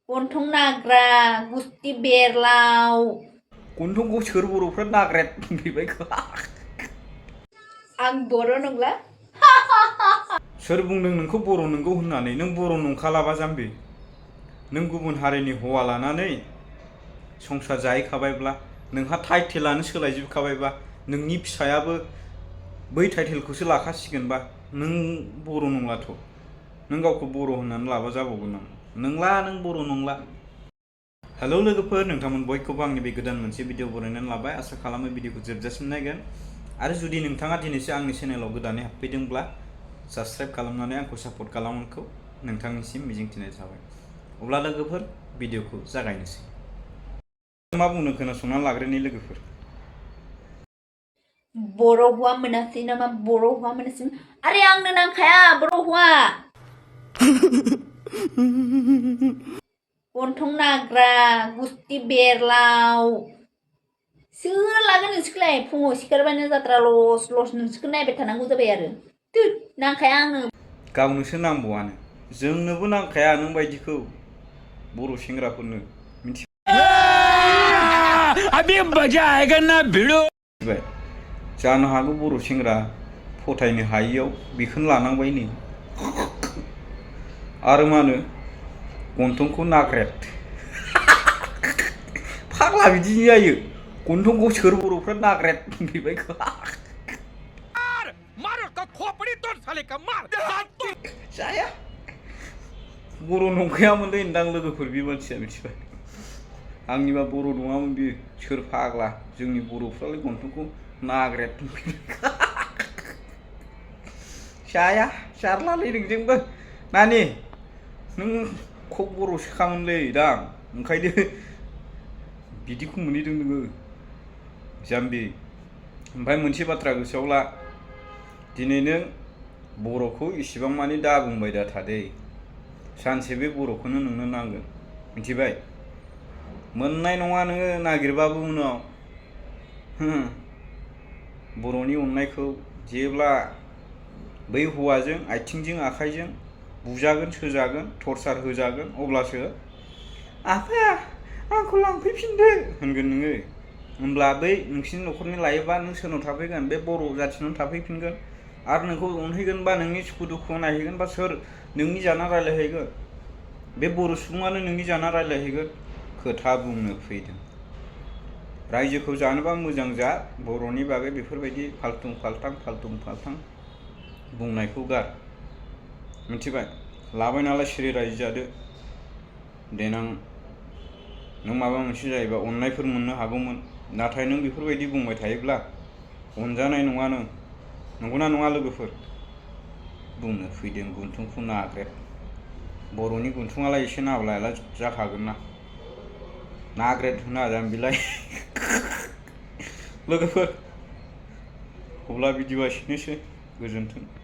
गन्थं नाग्रा गुस्ति बेरलाव गन्थंखौ सोर बर'फ्रा नाग्रेद बेबायखौ आं बर' नंला सोर बुंदों नोंखौ बर' नंगौ होननानै नों बर' नंखालाबा जाम्बि नों गुबुन हारिनि हौवा लानानै संसार जाहैखाबायब्ला नोंहा टाइटेलानो सोलायजोबखाबायबा नोंनि फिसायाबो बै टाइटेलखौसो लाखासिगोनबा नों बर' नंलाथ' नों गावखौ बर' होननानै लाबा जाबावगोन नामा नंला नों बर' नंला हेलौ लोगोफोर नोंथांमोन बयखौबो आंनि बे गोदान मोनसे भिडिअ बरायनानै लाबाय आसा खालामो भिडिअखौ जोबजासिम नायगोन आरो जुदि नोंथाङा दिनैसो आंनि चेनेलाव गोदानै हाबफैदोंब्ला साबस्क्राइब खालामनानै आंखौ सापर्ट खालामनायखौ नोंथांनिसिम मिजिंथिनाय जाबाय अब्ला लोगोफोर भिडिअखौ जागायनोसै मा बुंनो खोनासंनानै लाग्रोनि लोगोफोर बर' हौवा मोनासै नामा बर' हौवा मोनासै आरे आंनो नांखाया बर' हौवा गन्थं नाग्रा गुस्ति बेरलाव सोर लागोन नोंसोरखौलाय फुङाव सिखारबानो जात्रा लस लस नोंसोरखौ नायबाय थानांगौ जाबाय आरो नांखाया आंनो गावनोसो नांबावानो जोंनोबो नांखाया नों बायदिखौ बर' सेंग्राफोरनो अभी मजा आएगा ना भिड़ो जानो हागौ बर' सेंग्रा फोथायनो हायियाव बेखौनो लानांबाय नै आरो मा होनो गन्थंखौ नाग्रेद फाग्ला बिदि जायो गन्थंखौ सोर बर'फ्रा नाग्रेद बेबायखौ जाया बर' नंखायामोनलै होनदां लोगोफोर बे मानसिया मिथिबाय आंनिबा बर' नङामोन बियो सोर फाग्ला जोंनि बर'फ्रालाय गन्थंखौ नाग्रेद जाया जारलालै नोंजोंबो नानि नों खब बर'सोखामोनलै दां ओंखायनो बिदिखौ मोनहैदों नोङो जाम्बि ओमफ्राय मोनसे बाथ्रा गोसोआव ला दिनै नों बर'खौ इसिबां मानि दा बुंबाय दा थादे सानसे बे बर'खौनो नोंनो नांगोन मिथिबाय मोननाय नङा नोङो नागिरबाबो उनाव बर'नि अननायखौ जेब्ला बै हौवाजों आथिंजों आखाइजों बुजागोन सोजागोन टर्चार होजागोन अब्लासो आफा आंखौ लांफैफिनदो होनगोन नोङो होमब्ला बै नोंसिनि न'खरनि लायोबा नों सोरनाव थाफैगोन बे बर' जाथिनाव थाफैफिनगोन आरो नोंखौ अनहैगोन बा नोंनि सुखु दुखुआव नायहैगोन बा सोर नोंनि जाना रायलायहैगोन बे बर' सुबुङानो नोंनि जाना रायलायहैगोन खोथा बुंनो फैदों रायजोखौ जानोबा मोजां जा बर'नि बागै बेफोरबायदि फाल्थुं फाल्थां बुंनायखौ गार मिथिबाय लाबाय नालाय सिरि रायजो जादो देनां नों माबा मोनसे जायोबा अननायफोर मोननो हागौमोन नाथाय नों बेफोरबायदि बुंबाय थायोब्ला अनजानाय नङा नों नंगौना नङा लोगोफोर बुंनो फैदों गन्थंखौ नाग्रेद बर'नि गन्थङालाय एसे नाब्लायाला जाखागोन ना नाग्रेद होना जाम्बिलाय लोगोफोर अब्ला भिडिअआ एसेनोसै गोजोन्थों।